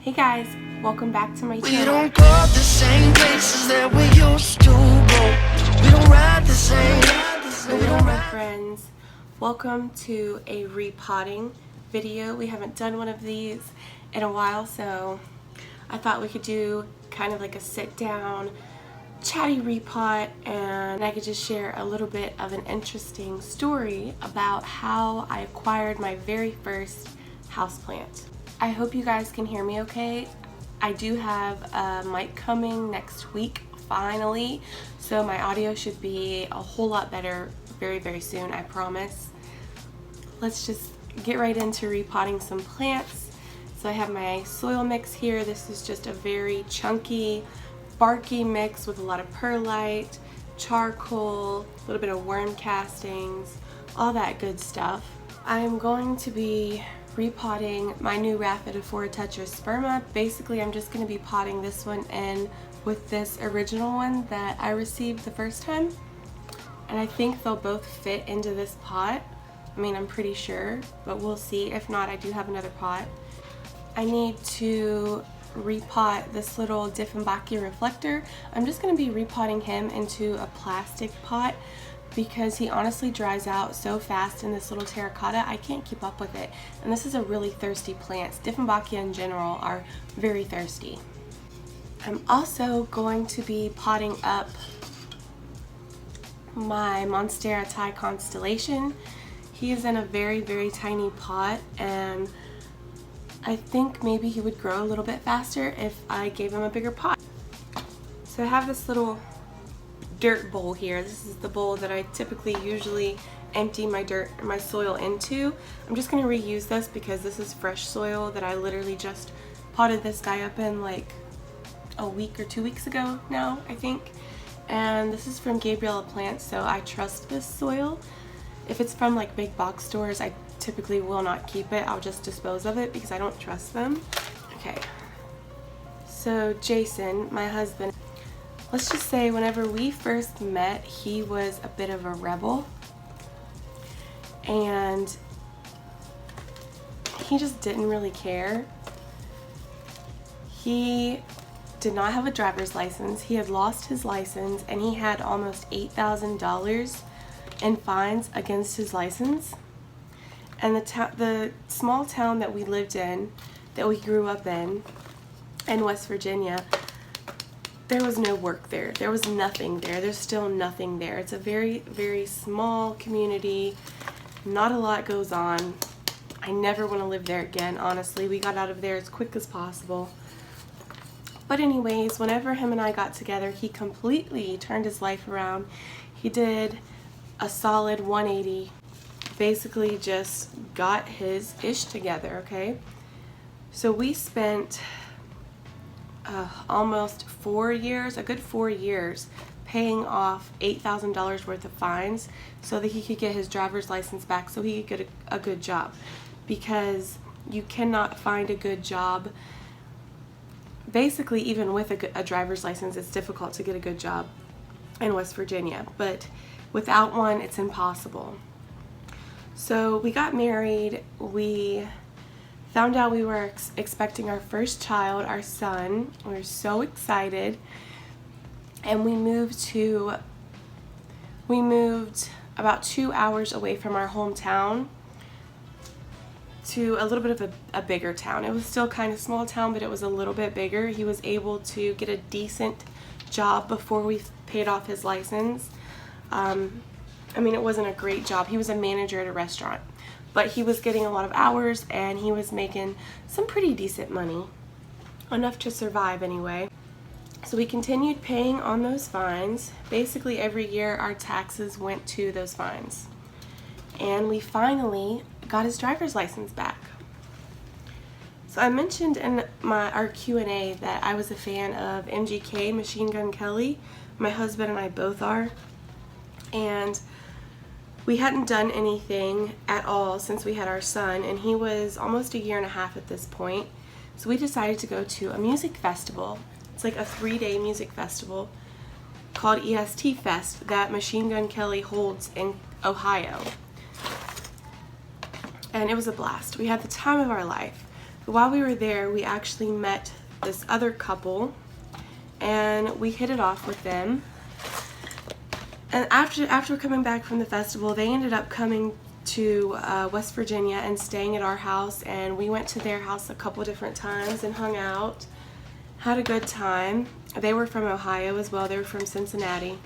Hey guys, welcome back to my channel. We don't go the same places that we used to go. We don't ride the same. Hello my friends, welcome to a repotting video. We haven't done one of these in a while, so I thought we could do kind of like a sit down chatty repot, and I could just share a little bit of an interesting story about how I acquired my very first houseplant. I hope you guys can hear me okay. I do have a mic coming next week finally, so my audio should be a whole lot better very soon, I promise. Let's just get right into repotting some plants. So I have my soil mix here. This is just a very chunky, barky mix with a lot of perlite, charcoal, a little bit of worm castings, all that good stuff. I'm going to be repotting my new Repotting-Story sperma. Basically, I'm just going to be potting this one in with this original one that I received the first time, and I think they'll both fit into this pot. I mean, I'm pretty sure, but we'll see. If not, I do have another pot. I need to repot this little Dieffenbachia reflector. I'm just going to be repotting him into a plastic pot because he honestly dries out so fast in this little terracotta. I can't keep up with it, and this is a really thirsty plant. Dieffenbachia in general are very thirsty. I'm also going to be potting up my Monstera Thai constellation. He is in a very tiny pot, and I think maybe he would grow a little bit faster if I gave him a bigger pot. So I have this little dirt bowl here. This is the bowl that I typically usually empty my soil into. I'm just going to reuse this because this is fresh soil that I literally just potted this guy up in like a week or 2 weeks ago now, I think. And this is from Gabriella Plants, so I trust this soil. If it's from like big box stores, I typically will not keep it. I'll just dispose of it because I don't trust them. Okay, so Jason, my husband, let's just say whenever we first met, he was a bit of a rebel, and he just didn't really care. He did not have a driver's license. He had lost his license, and he had almost $8,000 in fines against his license. And the small town that we lived in, that we grew up in West Virginia, there was no work there. There was nothing there. There's still nothing there. It's a very small community. Not a lot goes on. I never want to live there again, honestly. We got out of there as quick as possible. But anyways, whenever him and I got together, he completely turned his life around. He did a solid 180. Basically just got his ish together, okay? So we spent almost 4 years, a good 4 years, paying off $8,000 worth of fines so that he could get his driver's license back, so he could get a good job. Because you cannot find a good job. Basically, even with a driver's license, it's difficult to get a good job in West Virginia, but without one, it's impossible. So we got married. We found out we were expecting our first child, our son. We were so excited, and we moved about 2 hours away from our hometown to a little bit of a bigger town. It was still kind of small town, but it was a little bit bigger. He was able to get a decent job before we paid off his license. I mean, it wasn't a great job. He was a manager at a restaurant, but he was getting a lot of hours, and he was making some pretty decent money, enough to survive anyway. So we continued paying on those fines. Basically every year our taxes went to those fines, and we finally got his driver's license back. So I mentioned in our Q&A that I was a fan of MGK, Machine Gun Kelly. My husband and I both are, and we hadn't done anything at all since we had our son, and he was almost 1.5 years at this point. So we decided to go to a music festival. It's like a 3-day music festival called EST Fest that Machine Gun Kelly holds in Ohio. And it was a blast. We had the time of our life. while we were there, we actually met this other couple, and we hit it off with them. And after coming back from the festival, they ended up coming to West Virginia and staying at our house, and we went to their house a couple different times and hung out, had a good time. They were from Ohio as well. They were from Cincinnati,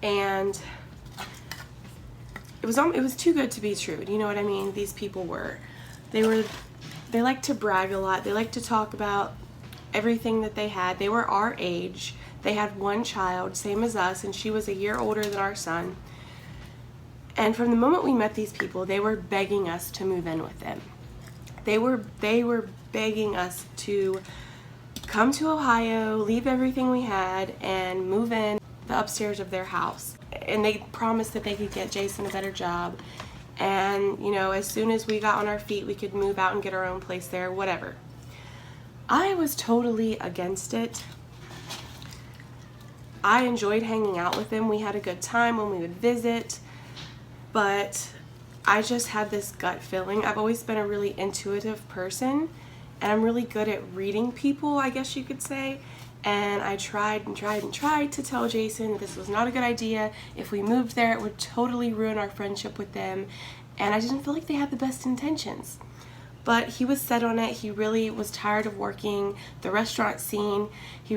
and it was too good to be true. Do you know what I mean? These people were. They like to brag a lot. They like to talk about everything that they had. They were our age. They had one child, same as us, and she was a year older than our son. And from the moment we met these people, they were begging us to move in with them. They were begging us to come to Ohio, leave everything we had, and move in the upstairs of their house. And they promised that they could get Jason a better job. And, you know, as soon as we got on our feet, we could move out and get our own place there, whatever. I was totally against it. I enjoyed hanging out with them. We had a good time when we would visit, but I just had this gut feeling. I've always been a really intuitive person, and I'm really good at reading people, I guess you could say. And I tried and tried and tried to tell Jason this was not a good idea. If we moved there, it would totally ruin our friendship with them. And I didn't feel like they had the best intentions. But he was set on it. He really was tired of working the restaurant scene. He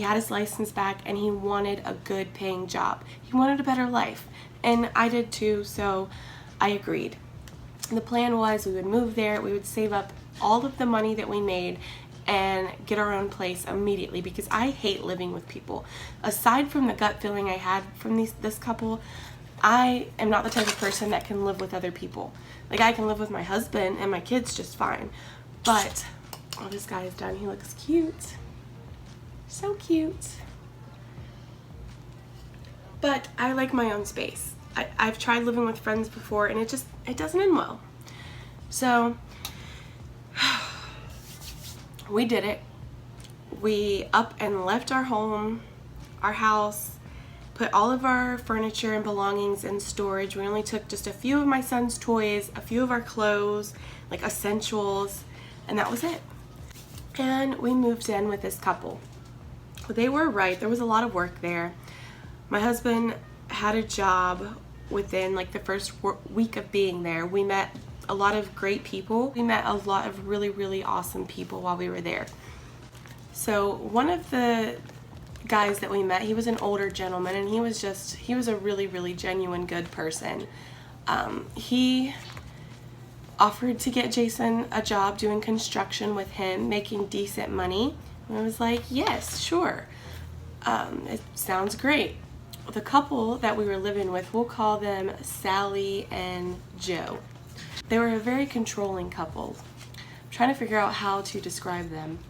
had his license back, and he wanted a good paying job. He wanted a better life. And I did too, so I agreed. The plan was we would move there, we would save up all of the money that we made and get our own place immediately, because I hate living with people. Aside from the gut feeling I had from this couple, I am not the type of person that can live with other people. Like, I can live with my husband and my kids just fine. But, oh, this guy is done. He looks cute. So cute. But I like my own space. I've tried living with friends before, and it doesn't end well. So, we did it. We up and left our home, our house, put all of our furniture and belongings in storage. We only took just a few of my son's toys, a few of our clothes, like essentials, and that was it. And we moved in with this couple. They were right. There was a lot of work there. My husband had a job within like the first week of being there. We met a lot of great people. We met a lot of really, really awesome people while we were there. So one of the guys that we met, he was an older gentleman, and he was a really, really genuine good person. He offered to get Jason a job doing construction with him, making decent money. And I was like, yes, sure. It sounds great. The couple that we were living with, we'll call them Sally and Joe. They were a very controlling couple. I'm trying to figure out how to describe them.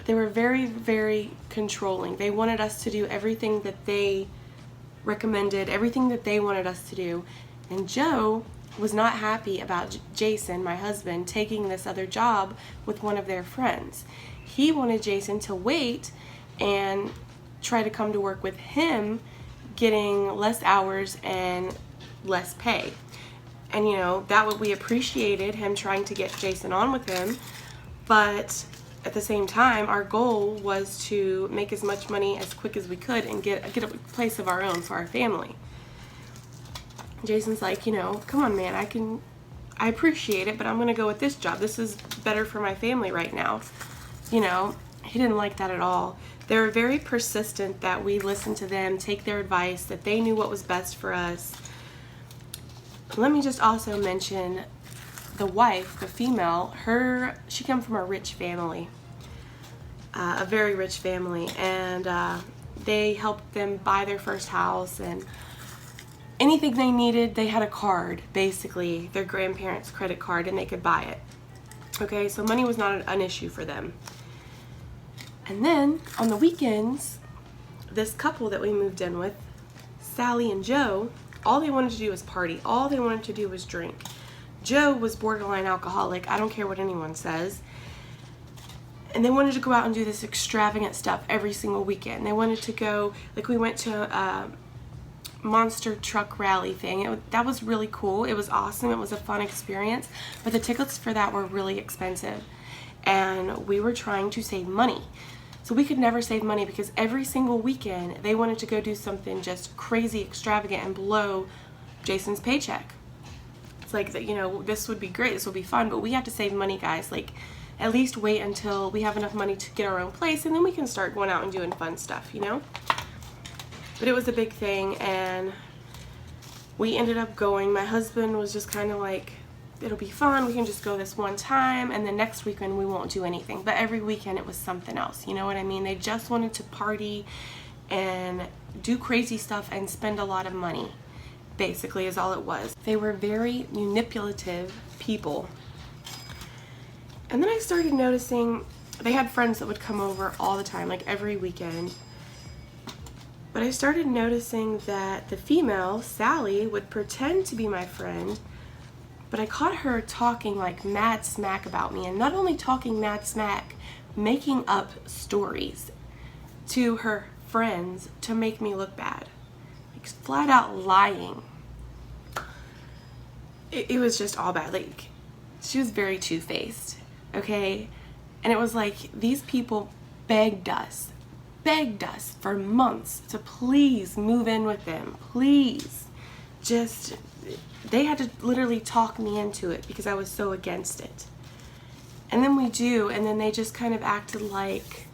They were very, very controlling. They wanted us to do everything that they recommended, everything that they wanted us to do. And Joe was not happy about Jason, my husband, taking this other job with one of their friends. He wanted Jason to wait and try to come to work with him, getting less hours and less pay. And you know, that what we appreciated, him trying to get Jason on with him, but at the same time, our goal was to make as much money as quick as we could and get a place of our own for our family. Jason's like, you know, come on, man, I appreciate it, but I'm gonna go with this job. This is better for my family right now. You know, he didn't like that at all. They were very persistent that we listen to them, take their advice, that they knew what was best for us. Let me just also mention the wife, the female, she came from a rich family, a very rich family, and they helped them buy their first house, and anything they needed, they had a card, basically, their grandparents' credit card, and they could buy it. Okay, so money was not an issue for them. And then, on the weekends, this couple that we moved in with, Sally and Joe, all they wanted to do was party. All they wanted to do was drink. Joe was borderline alcoholic. I don't care what anyone says. And they wanted to go out and do this extravagant stuff every single weekend. They wanted to go, like we went to monster truck rally thing. That was really cool. It was awesome. It was a fun experience, but the tickets for that were really expensive, and we were trying to save money. So we could never save money because every single weekend they wanted to go do something just crazy extravagant and blow Jason's paycheck. It's like that, you know, this would be great, this would be fun, but we have to save money, guys. Like, at least wait until we have enough money to get our own place, and then we can start going out and doing fun stuff, you know? But it was a big thing, and we ended up going. My husband was just kind of like, it'll be fun, we can just go this one time, and then next weekend we won't do anything. But every weekend it was something else, you know what I mean? They just wanted to party and do crazy stuff and spend a lot of money, basically, is all it was. They were very manipulative people. And then I started noticing they had friends that would come over all the time, like every weekend. But I started noticing that the female, Sally, would pretend to be my friend, but I caught her talking like mad smack about me. And not only talking mad smack, making up stories to her friends to make me look bad. Like, flat out lying. It was just all bad. Like, she was very two-faced, okay? And it was like, these people begged us for months to please move in with them, please. Just, they had to literally talk me into it because I was so against it. And then we do, and then they just kind of acted like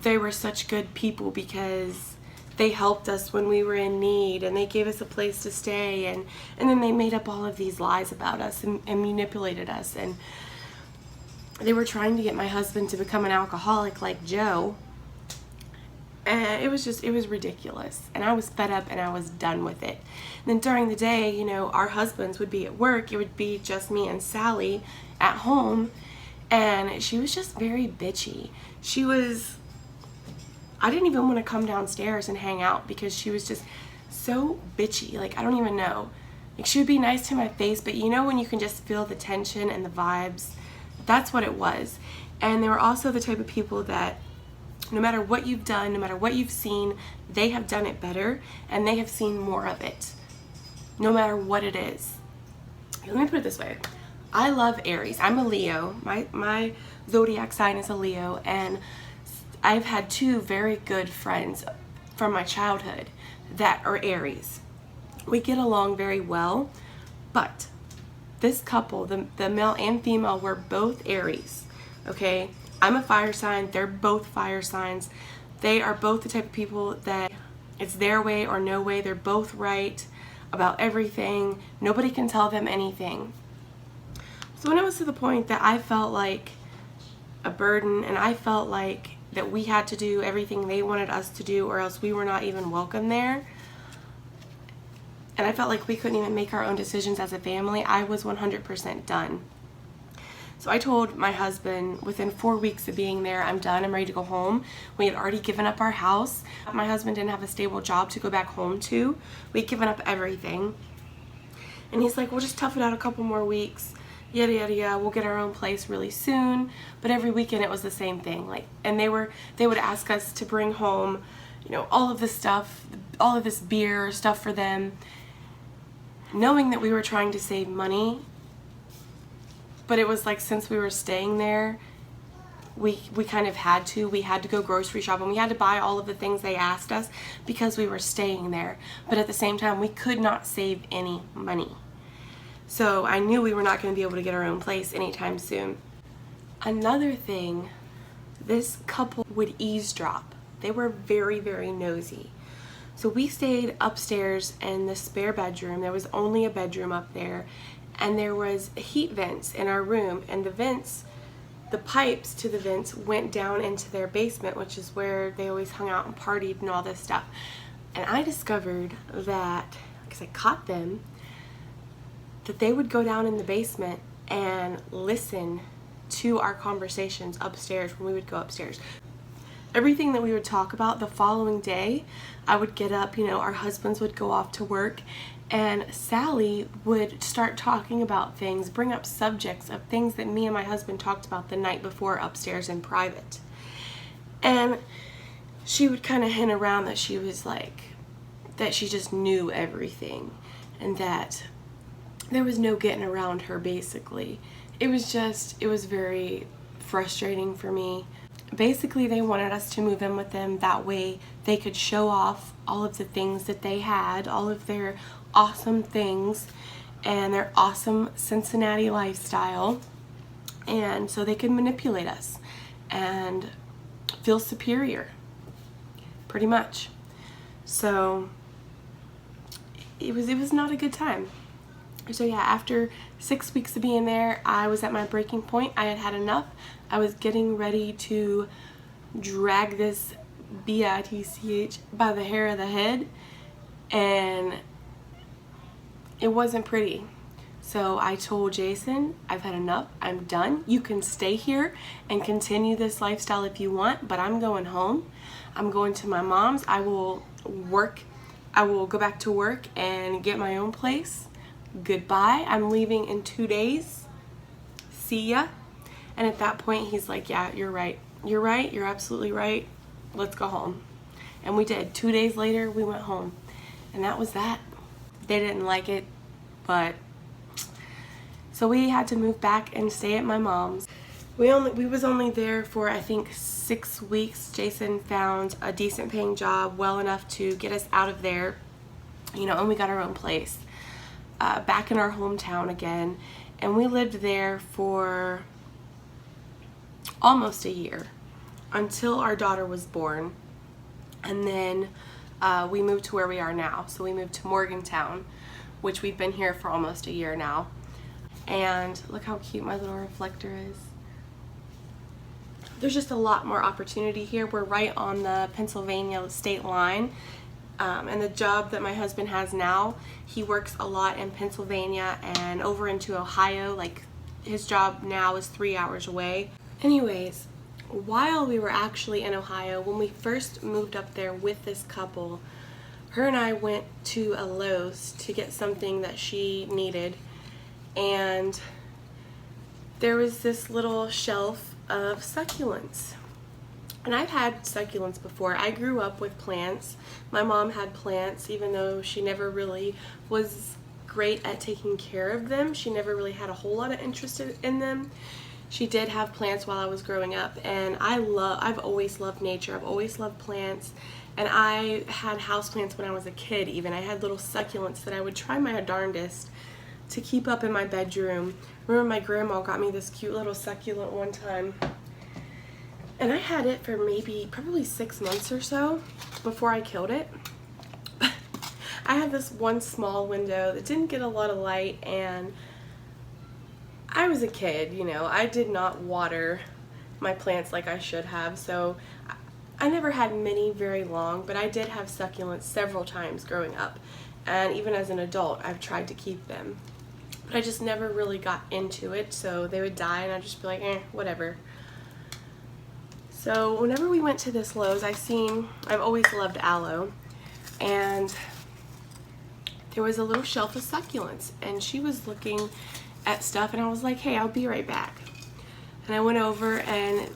they were such good people because they helped us when we were in need, and they gave us a place to stay, and then they made up all of these lies about us and manipulated us. And they were trying to get my husband to become an alcoholic like Joe. And it was ridiculous. And I was fed up and I was done with it. And then during the day, you know, our husbands would be at work. It would be just me and Sally at home. And she was just very bitchy. I didn't even want to come downstairs and hang out because she was just so bitchy. Like, I don't even know. Like, she would be nice to my face, but you know when you can just feel the tension and the vibes? That's what it was. And they were also the type of people that no matter what you've done, no matter what you've seen, they have done it better and they have seen more of it, no matter what it is. Let me put it this way. I love Aries. I'm a Leo. My zodiac sign is a Leo, and I've had two very good friends from my childhood that are Aries. We get along very well, but this couple, the male and female, were both Aries, okay? I'm a fire sign, they're both fire signs. They are both the type of people that it's their way or no way. They're both right about everything. Nobody can tell them anything. So when it was to the point that I felt like a burden and I felt like that we had to do everything they wanted us to do or else we were not even welcome there, and I felt like we couldn't even make our own decisions as a family, I was 100% done. So I told my husband within 4 weeks of being there, I'm done, I'm ready to go home. We had already given up our house. My husband didn't have a stable job to go back home to. We'd given up everything. And he's like, we'll just tough it out a couple more weeks, yada yada yada, we'll get our own place really soon. But every weekend it was the same thing. Like, and they would ask us to bring home, you know, all of this stuff, all of this beer, stuff for them, knowing that we were trying to save money. But it was like, since we were staying there, we kind of had to. We had to go grocery shopping. We had to buy all of the things they asked us because we were staying there. But at the same time, we could not save any money. So I knew we were not going to be able to get our own place anytime soon. Another thing, this couple would eavesdrop. They were very, very nosy. So we stayed upstairs in the spare bedroom. There was only a bedroom up there. And there was heat vents in our room, and the pipes to the vents went down into their basement, which is where they always hung out and partied and all this stuff. And I discovered that, because I caught them, that they would go down in the basement and listen to our conversations upstairs when we would go upstairs. Everything that we would talk about the following day, I would get up, you know, our husbands would go off to work, and Sally would start talking about things, bring up subjects of things that me and my husband talked about the night before upstairs in private. And she would kind of hint around that she was like that she just knew everything and that there was no getting around her, basically. It was very frustrating for me. Basically, they wanted us to move in with them. That way they could show off all of the things that they had, all of their awesome things and their awesome Cincinnati lifestyle. And so they could manipulate us and feel superior, pretty much. So it was not a good time. So yeah, after 6 weeks of being there, I was at my breaking point. I had had enough. I was getting ready to drag this bitch by the hair of the head, and it wasn't pretty. So I told Jason, I've had enough. I'm done. You can stay here and continue this lifestyle if you want, but I'm going home. I'm going to my mom's. I will go back to work and get my own place. Goodbye. I'm leaving in 2 days. See ya. And at that point, he's like, yeah, you're right. You're right. You're absolutely right. Let's go home. And we did. 2 days later, we went home. And that was that. They didn't like it, but so we had to move back and stay at my mom's. We was only there for, I think, 6 weeks. Jason found a decent paying job, well enough to get us out of there, you know, and we got our own place. Back in our hometown again, and we lived there for almost a year until our daughter was born, and then we moved to where we are now. So we moved to Morgantown, which we've been here for almost a year now. And look how cute my little reflector is. There's just a lot more opportunity here. We're right on the Pennsylvania state line. And the job that my husband has now, he works a lot in Pennsylvania and over into Ohio. Like, his job now is 3 hours away. Anyways, while we were actually in Ohio, when we first moved up there with this couple, her and I went to a Lowe's to get something that she needed. And there was this little shelf of succulents. And I've had succulents before. I grew up with plants. My mom had plants, even though she never really was great at taking care of them. She never really had a whole lot of interest in them. She did have plants while I was growing up, and I've always loved nature. I've always loved plants, and I had houseplants when I was a kid even. I had little succulents that I would try my darndest to keep up in my bedroom. Remember, my grandma got me this cute little succulent one time. And I had it for probably 6 months or so before I killed it. I had this one small window that didn't get a lot of light, and I was a kid, you know. I did not water my plants like I should have, so I never had many very long, but I did have succulents several times growing up. And even as an adult, I've tried to keep them. But I just never really got into it, so they would die and I'd just be like, whatever. So whenever we went to this Lowe's, I've always loved aloe, and there was a little shelf of succulents, and she was looking at stuff, and I was like, hey, I'll be right back. And I went over, and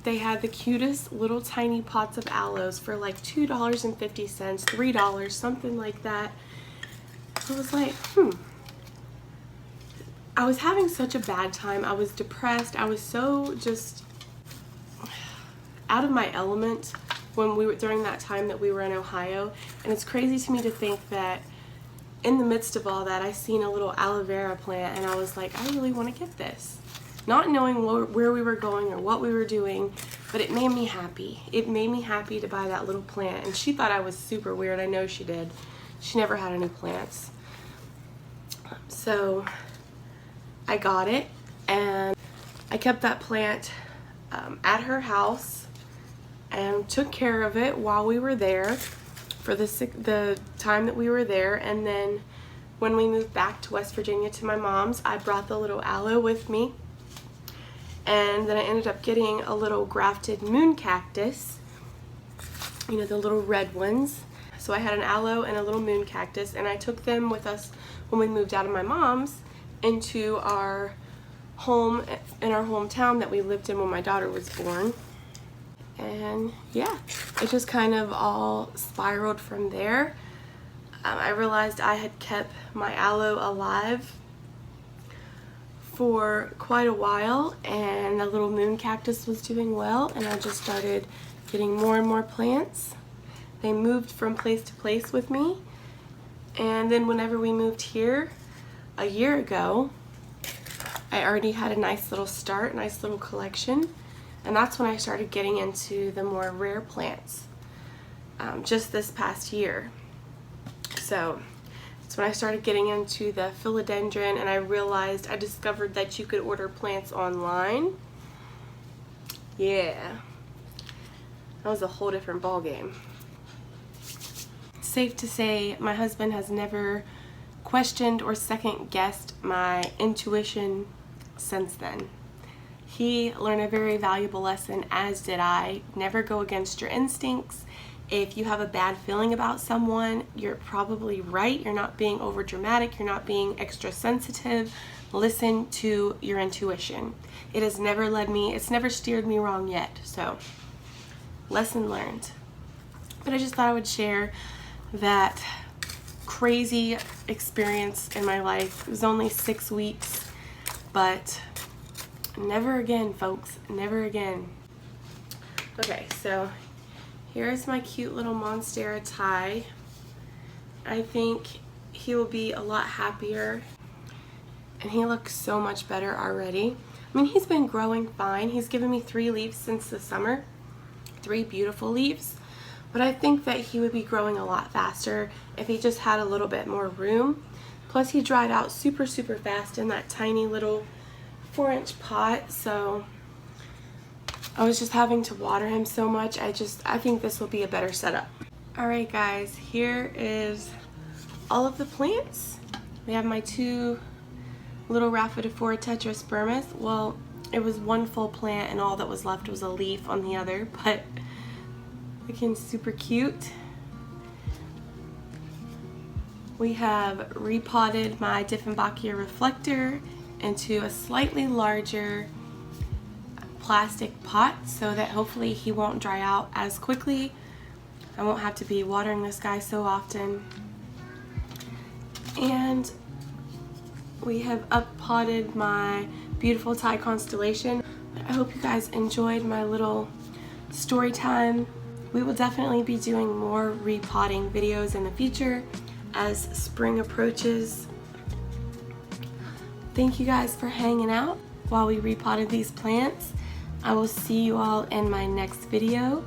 they had the cutest little tiny pots of aloes for like $2.50, $3, something like that. I was like, I was having such a bad time. I was depressed. I was so just out of my element during that time that we were in Ohio. And it's crazy to me to think that in the midst of all that, I seen a little aloe vera plant, and I was like, I really want to get this. Not knowing where we were going or what we were doing, but it made me happy. It made me happy to buy that little plant. And she thought I was super weird. I know she did. She never had any plants. So I got it, and I kept that plant at her house and took care of it while we were there for the time that we were there. And then when we moved back to West Virginia to my mom's, I brought the little aloe with me. And then I ended up getting a little grafted moon cactus, you know, the little red ones. So I had an aloe and a little moon cactus, and I took them with us when we moved out of my mom's into our home in our hometown that we lived in when my daughter was born. And yeah, it just kind of all spiraled from there. I realized I had kept my aloe alive for quite a while, and the little moon cactus was doing well, and I just started getting more and more plants. They moved from place to place with me, and then whenever we moved here a year ago, I already had a nice little start, nice little collection, and that's when I started getting into the more rare plants, just this past year. So that's when I started getting into the philodendron, and I discovered that you could order plants online. Yeah, that was a whole different ball game. Safe to say my husband has never questioned or second guessed my intuition since then. He learned a very valuable lesson, as did I. Never go against your instincts. If you have a bad feeling about someone, you're probably right. You're not being over dramatic. You're not being extra sensitive. Listen to your intuition. It has never it's never steered me wrong yet. So, lesson learned. But I just thought I would share that crazy experience in my life. It was only 6 weeks, but never again, folks. Never again. Okay, so here's my cute little Monstera Thai. I think he will be a lot happier, and he looks so much better already. I mean, he's been growing fine. He's given me 3 leaves since the summer, 3 beautiful leaves, but I think that he would be growing a lot faster if he just had a little bit more room. Plus, he dried out super fast in that tiny little 4-inch pot, so I was just having to water him so much. I think this will be a better setup. Alright guys, here is all of the plants. We have my 2 little Rhaphidophora tetraspermus. Well, it was 1 full plant and all that was left was a leaf on the other, but looking super cute. We have repotted my Dieffenbachia reflector into a slightly larger plastic pot so that hopefully he won't dry out as quickly. I won't have to be watering this guy so often. And we have up-potted my beautiful Thai constellation. I hope you guys enjoyed my little story time. We will definitely be doing more repotting videos in the future as spring approaches. Thank you guys for hanging out while we repotted these plants. I will see you all in my next video.